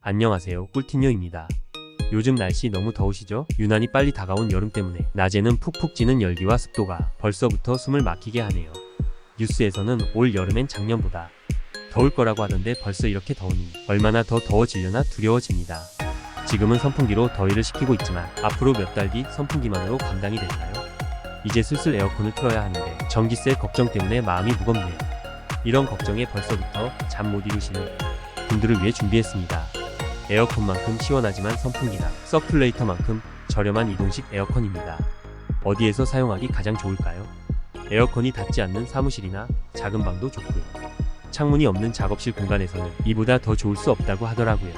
안녕하세요, 꿀틴요입니다. 요즘 날씨 너무 더우시죠? 유난히 빨리 다가온 여름 때문에 낮에는 푹푹 찌는 열기와 습도가 벌써부터 숨을 막히게 하네요. 뉴스에서는 올 여름엔 작년보다 더울 거라고 하던데 벌써 이렇게 더우니 얼마나 더 더워지려나 두려워집니다. 지금은 선풍기로 더위를 식히고 있지만 앞으로 몇 달 뒤 선풍기만으로 감당이 될까요? 이제 슬슬 에어컨을 틀어야 하는데 전기세 걱정 때문에 마음이 무겁네요. 이런 걱정에 벌써부터 잠 못 이루시는 분들을 위해 준비했습니다. 에어컨만큼 시원하지만 선풍기나 서큘레이터만큼 저렴한 이동식 에어컨입니다. 어디에서 사용하기 가장 좋을까요? 에어컨이 닿지 않는 사무실이나 작은 방도 좋고요. 창문이 없는 작업실 공간에서는 이보다 더 좋을 수 없다고 하더라고요.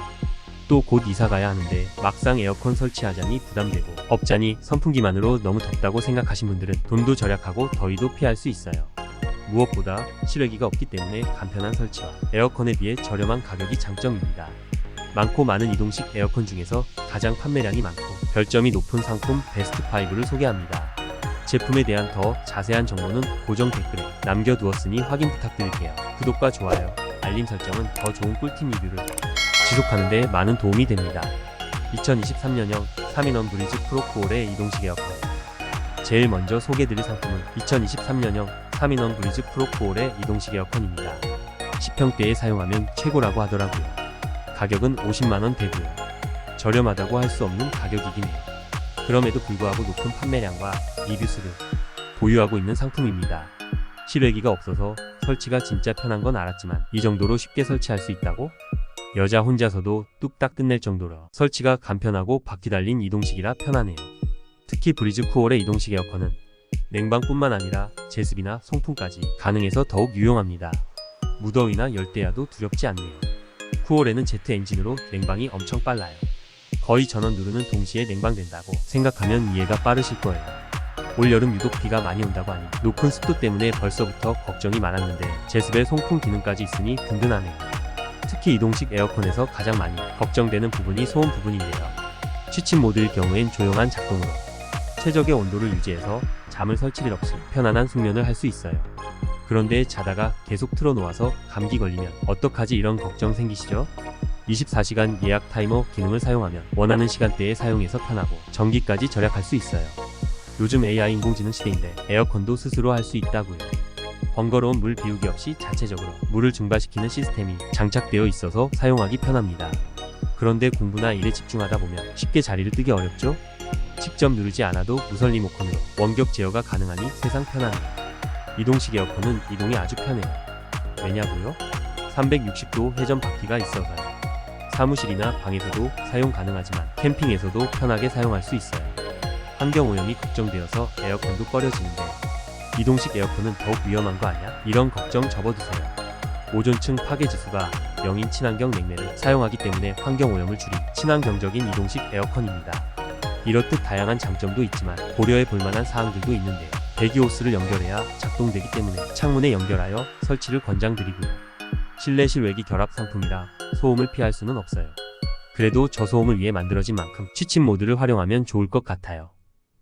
또 곧 이사 가야 하는데 막상 에어컨 설치하자니 부담되고 없자니 선풍기만으로 너무 덥다고 생각하신 분들은 돈도 절약하고 더위도 피할 수 있어요. 무엇보다 실외기가 없기 때문에 간편한 설치와 에어컨에 비해 저렴한 가격이 장점입니다. 많고 많은 이동식 에어컨 중에서 가장 판매량이 많고 별점이 높은 상품 베스트 5를 소개합니다. 제품에 대한 더 자세한 정보는 고정 댓글에 남겨두었으니 확인 부탁드릴게요. 구독과 좋아요, 알림 설정은 더 좋은 꿀팁 리뷰를 지속하는 데 많은 도움이 됩니다. 2023년형 3인원 브리즈 프로 쿠올의 이동식 에어컨. 제일 먼저 소개드릴 상품은 2023년형 3인원 브리즈 프로 쿠올의 이동식 에어컨입니다. 10평대에 사용하면 최고라고 하더라고요. 가격은 50만원 되고요. 저렴하다고 할 수 없는 가격이긴 해요. 그럼에도 불구하고 높은 판매량과 리뷰수를 보유하고 있는 상품입니다. 실외기가 없어서 설치가 진짜 편한 건 알았지만 이 정도로 쉽게 설치할 수 있다고? 여자 혼자서도 뚝딱 끝낼 정도로 설치가 간편하고 바퀴 달린 이동식이라 편하네요. 특히 브리즈 쿠올의 이동식 에어컨은 냉방뿐만 아니라 제습이나 송풍까지 가능해서 더욱 유용합니다. 무더위나 열대야도 두렵지 않네요. 쿠올에는 제트 엔진으로 냉방이 엄청 빨라요. 거의 전원 누르는 동시에 냉방된다고 생각하면 이해가 빠르실 거예요. 올여름 유독 비가 많이 온다고 하니 높은 습도 때문에 벌써부터 걱정이 많았는데 제습에 송풍 기능까지 있으니 든든하네요. 특히 이동식 에어컨에서 가장 많이 걱정되는 부분이 소음 부분인데요. 취침 모드일 경우엔 조용한 작동으로 최적의 온도를 유지해서 잠을 설칠 없이 편안한 숙면을 할 수 있어요. 그런데 자다가 계속 틀어놓아서 감기 걸리면 어떡하지, 이런 걱정 생기시죠? 24시간 예약 타이머 기능을 사용하면 원하는 시간대에 사용해서 편하고 전기까지 절약할 수 있어요. 요즘 AI 인공지능 시대인데 에어컨도 스스로 할 수 있다고요. 번거로운 물 비우기 없이 자체적으로 물을 증발시키는 시스템이 장착되어 있어서 사용하기 편합니다. 그런데 공부나 일에 집중하다 보면 쉽게 자리를 뜨기 어렵죠? 직접 누르지 않아도 무선 리모컨으로 원격 제어가 가능하니 세상 편하네요. 이동식 에어컨은 이동이 아주 편해요. 왜냐고요? 360도 회전 바퀴가 있어서요. 사무실이나 방에서도 사용 가능하지만 캠핑에서도 편하게 사용할 수 있어요. 환경오염이 걱정되어서 에어컨도 꺼려지는데 이동식 에어컨은 더욱 위험한 거 아냐? 이런 걱정 접어두세요. 오존층 파괴지수가 0인 친환경 냉매를 사용하기 때문에 환경오염을 줄인 친환경적인 이동식 에어컨입니다. 이렇듯 다양한 장점도 있지만 고려해 볼 만한 사항들도 있는데요. 배기 호스를 연결해야 작동되기 때문에 창문에 연결하여 설치를 권장드리고요. 실내 실외기 결합 상품이라 소음을 피할 수는 없어요. 그래도 저소음을 위해 만들어진 만큼 취침 모드를 활용하면 좋을 것 같아요.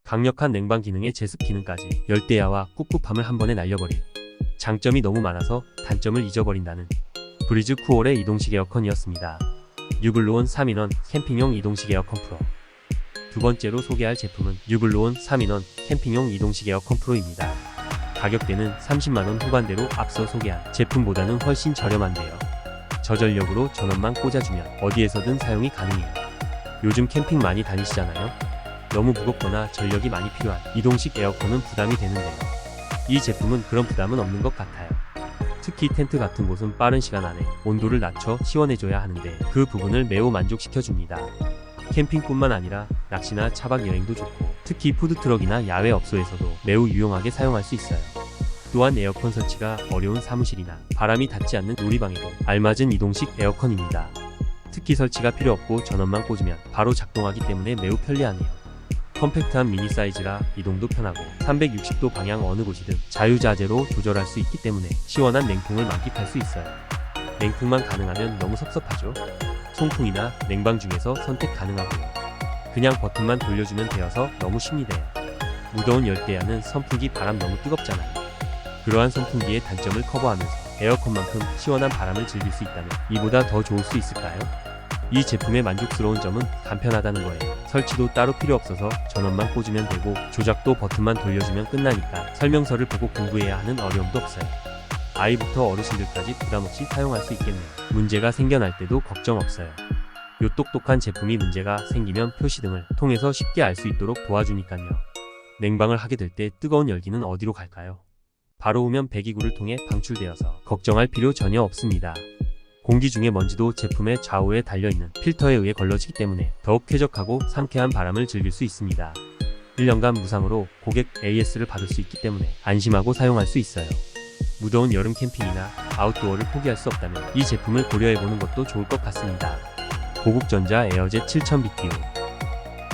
강력한 냉방 기능에 제습 기능까지 열대야와 꿉꿉함을 한 번에 날려버릴 장점이 너무 많아서 단점을 잊어버린다는 브리즈 쿠올의 이동식 에어컨이었습니다. 유블로온 3인원 캠핑용 이동식 에어컨 프로. 두 번째로 소개할 제품은 유블로온 3인원 캠핑용 이동식 에어컨 프로입니다. 가격대는 30만원 후반대로 앞서 소개한 제품보다는 훨씬 저렴한데요. 저전력으로 전원만 꽂아주면 어디에서든 사용이 가능해요. 요즘 캠핑 많이 다니시잖아요? 너무 무겁거나 전력이 많이 필요한 이동식 에어컨은 부담이 되는데요. 이 제품은 그런 부담은 없는 것 같아요. 특히 텐트 같은 곳은 빠른 시간 안에 온도를 낮춰 시원해줘야 하는데 그 부분을 매우 만족시켜줍니다. 캠핑뿐만 아니라 낚시나 차박 여행도 좋고 특히 푸드트럭이나 야외 업소에서도 매우 유용하게 사용할 수 있어요. 또한 에어컨 설치가 어려운 사무실이나 바람이 닿지 않는 놀이방에도 알맞은 이동식 에어컨입니다. 특히 설치가 필요 없고 전원만 꽂으면 바로 작동하기 때문에 매우 편리하네요. 컴팩트한 미니 사이즈라 이동도 편하고 360도 방향 어느 곳이든 자유자재로 조절할 수 있기 때문에 시원한 냉풍을 만끽할 수 있어요. 냉풍만 가능하면 너무 섭섭하죠? 송풍이나 냉방 중에서 선택 가능하고요. 그냥 버튼만 돌려주면 되어서 너무 쉽니다. 무더운 열대야는 선풍기 바람 너무 뜨겁잖아요. 그러한 선풍기의 단점을 커버하면서 에어컨만큼 시원한 바람을 즐길 수 있다면 이보다 더 좋을 수 있을까요? 이 제품의 만족스러운 점은 간편하다는 거예요. 설치도 따로 필요 없어서 전원만 꽂으면 되고 조작도 버튼만 돌려주면 끝나니까 설명서를 보고 공부해야 하는 어려움도 없어요. 아이부터 어르신들까지 부담없이 사용할 수 있겠네요. 문제가 생겨날 때도 걱정 없어요. 요 똑똑한 제품이 문제가 생기면 표시 등을 통해서 쉽게 알 수 있도록 도와주니까요. 냉방을 하게 될 때 뜨거운 열기는 어디로 갈까요? 바로 후면 배기구를 통해 방출되어서 걱정할 필요 전혀 없습니다. 공기 중의 먼지도 제품의 좌우에 달려있는 필터에 의해 걸러지기 때문에 더욱 쾌적하고 상쾌한 바람을 즐길 수 있습니다. 1년간 무상으로 고객 AS를 받을 수 있기 때문에 안심하고 사용할 수 있어요. 무더운 여름 캠핑이나 아웃도어를 포기할 수 없다면 이 제품을 고려해보는 것도 좋을 것 같습니다. 보국전자 에어젯 7000BTU.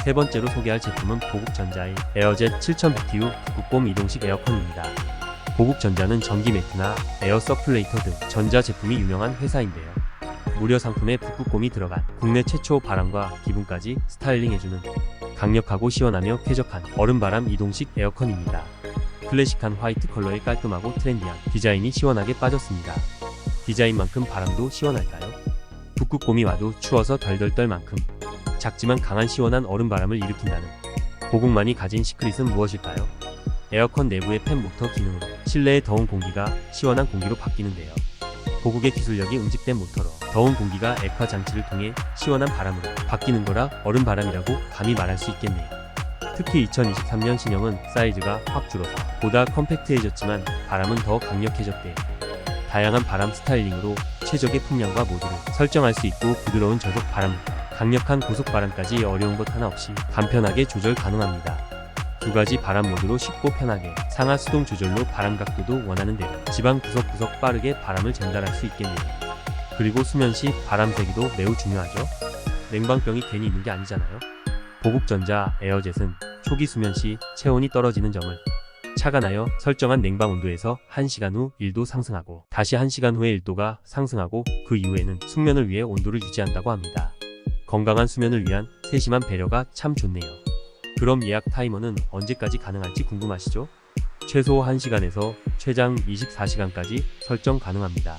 세 번째로 소개할 제품은 보국전자의 에어젯 7000BTU 북극곰 이동식 에어컨입니다. 보국전자는 전기 매트나 에어 서큘레이터 등 전자 제품이 유명한 회사인데요. 무료 상품에 북극곰이 들어간 국내 최초 바람과 기분까지 스타일링해주는 강력하고 시원하며 쾌적한 얼음바람 이동식 에어컨입니다. 클래식한 화이트 컬러의 깔끔하고 트렌디한 디자인이 시원하게 빠졌습니다. 디자인만큼 바람도 시원할까요? 북극곰이 와도 추워서 덜덜 떨 만큼 작지만 강한 시원한 얼음바람을 일으킨다는 보국만이 가진 시크릿은 무엇일까요? 에어컨 내부의 팬 모터 기능으로 실내의 더운 공기가 시원한 공기로 바뀌는데요. 보국의 기술력이 응집된 모터로 더운 공기가 액화 장치를 통해 시원한 바람으로 바뀌는 거라 얼음바람이라고 감히 말할 수 있겠네요. 특히 2023년 신형은 사이즈가 확 줄어서 보다 컴팩트해졌지만 바람은 더 강력해졌대요. 다양한 바람 스타일링으로 최적의 풍량과 모드를 설정할 수 있고 부드러운 저속 바람부터 강력한 고속 바람까지 어려운 것 하나 없이 간편하게 조절 가능합니다. 두 가지 바람 모드로 쉽고 편하게 상하 수동 조절로 바람 각도도 원하는 대로 지방 구석구석 빠르게 바람을 전달할 수 있겠네요. 그리고 수면 시 바람 세기도 매우 중요하죠. 냉방병이 괜히 있는 게 아니잖아요. 보국전자 에어젯은 초기 수면 시 체온이 떨어지는 점을 착안하여 설정한 냉방 온도에서 1시간 후 1도 상승하고 다시 1시간 후에 1도가 상승하고 그 이후에는 숙면을 위해 온도를 유지한다고 합니다. 건강한 수면을 위한 세심한 배려가 참 좋네요. 그럼 예약 타이머는 언제까지 가능할지 궁금하시죠? 최소 1시간에서 최장 24시간까지 설정 가능합니다.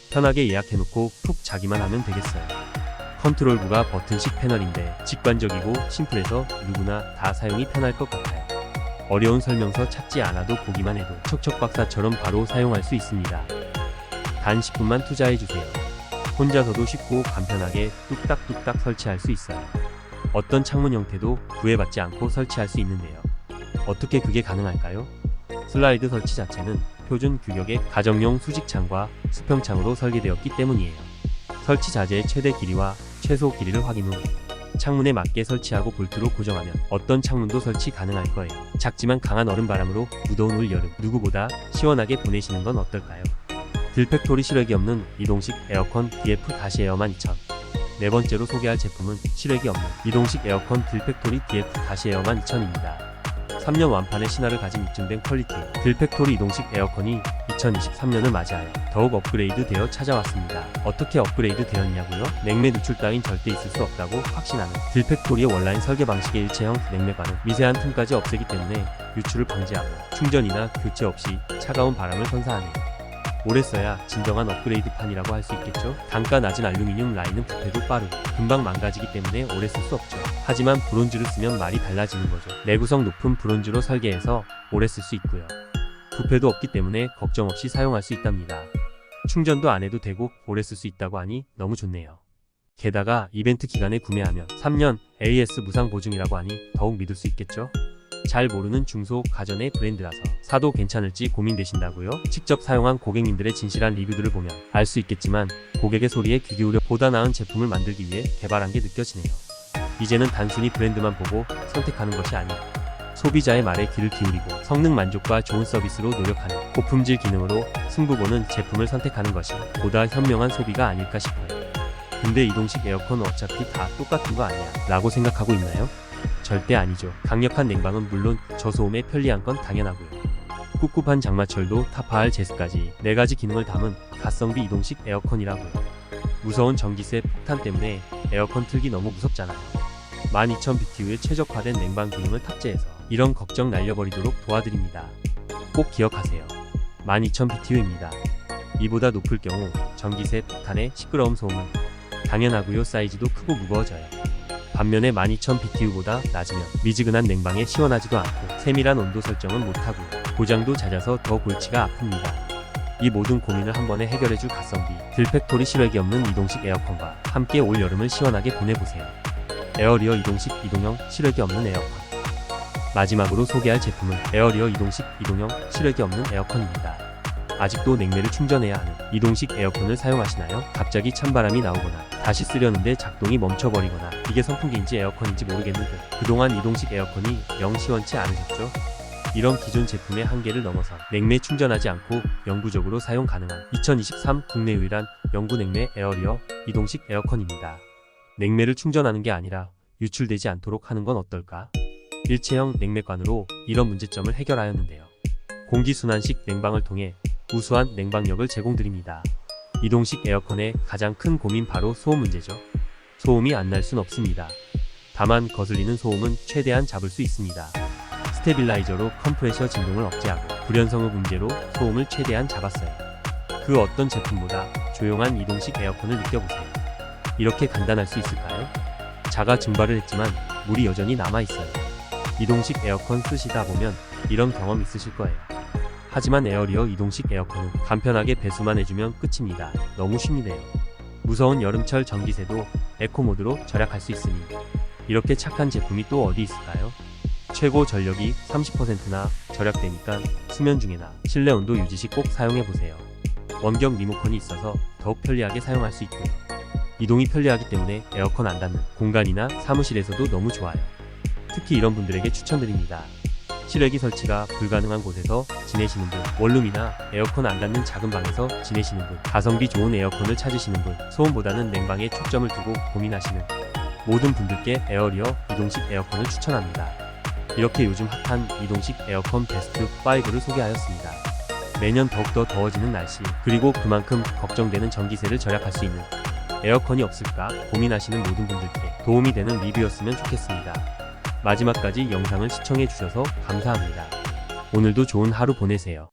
편하게 예약해놓고 푹 자기만 하면 되겠어요. 컨트롤부가 버튼식 패널인데 직관적이고 심플해서 누구나 다 사용이 편할 것 같아요. 어려운 설명서 찾지 않아도 보기만 해도 척척박사처럼 바로 사용할 수 있습니다. 단 10분만 투자해주세요. 혼자서도 쉽고 간편하게 뚝딱뚝딱 설치할 수 있어요. 어떤 창문 형태도 구애받지 않고 설치할 수 있는데요. 어떻게 그게 가능할까요? 슬라이드 설치 자체는 표준 규격의 가정용 수직창과 수평창으로 설계되었기 때문이에요. 설치 자재의 최대 길이와 최소 길이를 확인 후 창문에 맞게 설치하고 볼트로 고정하면 어떤 창문도 설치 가능할 거예요. 작지만 강한 얼음바람으로 무더운 올 여름 누구보다 시원하게 보내시는 건 어떨까요? 들팩토리 실외기 없는 이동식 에어컨 DF-에어만 2000. 네 번째로 소개할 제품은 실외기 없는 이동식 에어컨 들팩토리 DF-에어만 2000입니다. 3년 완판의 신화를 가진 입증된 퀄리티 들팩토리 이동식 에어컨이 2023년을 맞이하여 더욱 업그레이드 되어 찾아왔습니다. 어떻게 업그레이드 되었냐고요? 냉매 누출 따윈 절대 있을 수 없다고 확신하는 들팩토리의 원라인 설계 방식의 일체형 냉매관은 미세한 틈까지 없애기 때문에 유출을 방지하고 충전이나 교체 없이 차가운 바람을 선사하네요. 오래 써야 진정한 업그레이드판이라고 할 수 있겠죠. 단가 낮은 알루미늄 라인은 부패도 빠르고 금방 망가지기 때문에 오래 쓸 수 없죠. 하지만 브론즈를 쓰면 말이 달라지는 거죠. 내구성 높은 브론즈로 설계해서 오래 쓸 수 있고요. 부패도 없기 때문에 걱정 없이 사용할 수 있답니다. 충전도 안 해도 되고 오래 쓸 수 있다고 하니 너무 좋네요. 게다가 이벤트 기간에 구매하면 3년 AS 무상 보증이라고 하니 더욱 믿을 수 있겠죠. 잘 모르는 중소 가전의 브랜드라서 사도 괜찮을지 고민되신다고요? 직접 사용한 고객님들의 진실한 리뷰들을 보면 알 수 있겠지만 고객의 소리에 귀 기울여 보다 나은 제품을 만들기 위해 개발한 게 느껴지네요. 이제는 단순히 브랜드만 보고 선택하는 것이 아니고 소비자의 말에 귀를 기울이고 성능 만족과 좋은 서비스로 노력하는 고품질 기능으로 승부 보는 제품을 선택하는 것이 보다 현명한 소비가 아닐까 싶어요. 근데 이동식 에어컨은 어차피 다 똑같은 거 아니야 라고 생각하고 있나요? 절대 아니죠. 강력한 냉방은 물론 저소음에 편리한 건 당연하고요. 꿉꿉한 장마철도 타파할 제습까지 4가지 기능을 담은 가성비 이동식 에어컨이라고요. 무서운 전기세 폭탄 때문에 에어컨 틀기 너무 무섭잖아요. 12000BTU의 최적화된 냉방 기능을 탑재해서 이런 걱정 날려버리도록 도와드립니다. 꼭 기억하세요. 12000BTU입니다. 이보다 높을 경우 전기세 폭탄의 시끄러움 소음은 당연하고요. 사이즈도 크고 무거워져요. 반면에 12,000BTU보다 낮으면 미지근한 냉방에 시원하지도 않고 세밀한 온도 설정은 못하고요. 고장도 잦아서 더 골치가 아픕니다. 이 모든 고민을 한 번에 해결해줄 가성비 들팩토리 실외기 없는 이동식 에어컨과 함께 올 여름을 시원하게 보내보세요. 에어리어 이동식 이동형 실외기 없는 에어컨. 마지막으로 소개할 제품은 에어리어 이동식 이동형 실외기 없는 에어컨입니다. 아직도 냉매를 충전해야 하는 이동식 에어컨을 사용하시나요? 갑자기 찬바람이 나오거나 다시 쓰려는데 작동이 멈춰버리거나 이게 선풍기인지 에어컨인지 모르겠는 듯 그동안 이동식 에어컨이 영 시원치 않으셨죠? 이런 기존 제품의 한계를 넘어선 냉매 충전하지 않고 영구적으로 사용 가능한 2023 국내 유일한 영구 냉매 에어리어 이동식 에어컨입니다. 냉매를 충전하는 게 아니라 유출되지 않도록 하는 건 어떨까? 일체형 냉매관으로 이런 문제점을 해결하였는데요. 공기순환식 냉방을 통해 우수한 냉방력을 제공드립니다. 이동식 에어컨의 가장 큰 고민 바로 소음 문제죠. 소음이 안 날 순 없습니다. 다만 거슬리는 소음은 최대한 잡을 수 있습니다. 스테빌라이저로 컴프레셔 진동을 억제하고 불연성의 문제로 소음을 최대한 잡았어요. 그 어떤 제품보다 조용한 이동식 에어컨을 느껴보세요. 이렇게 간단할 수 있을까요? 자가 증발을 했지만 물이 여전히 남아있어요. 이동식 에어컨 쓰시다 보면 이런 경험 있으실 거예요. 하지만 에어리어 이동식 에어컨은 간편하게 배수만 해주면 끝입니다. 너무 쉽네요. 무서운 여름철 전기세도 에코모드로 절약할 수 있으니 이렇게 착한 제품이 또 어디 있을까요? 최고 전력이 30%나 절약되니까 수면 중에나 실내 온도 유지 시 꼭 사용해보세요. 원격 리모컨이 있어서 더욱 편리하게 사용할 수 있고요. 이동이 편리하기 때문에 에어컨 안 닫는 공간이나 사무실에서도 너무 좋아요. 특히 이런 분들에게 추천드립니다. 실외기 설치가 불가능한 곳에서 지내시는 분, 원룸이나 에어컨 안 닫는 작은 방에서 지내시는 분, 가성비 좋은 에어컨을 찾으시는 분, 소음보다는 냉방에 초점을 두고 고민하시는 모든 분들께 에어리어 이동식 에어컨을 추천합니다. 이렇게 요즘 핫한 이동식 에어컨 베스트 5를 소개하였습니다. 매년 더욱더 더워지는 날씨, 그리고 그만큼 걱정되는 전기세를 절약할 수 있는 에어컨이 없을까 고민하시는 모든 분들께 도움이 되는 리뷰였으면 좋겠습니다. 마지막까지 영상을 시청해 주셔서 감사합니다. 오늘도 좋은 하루 보내세요.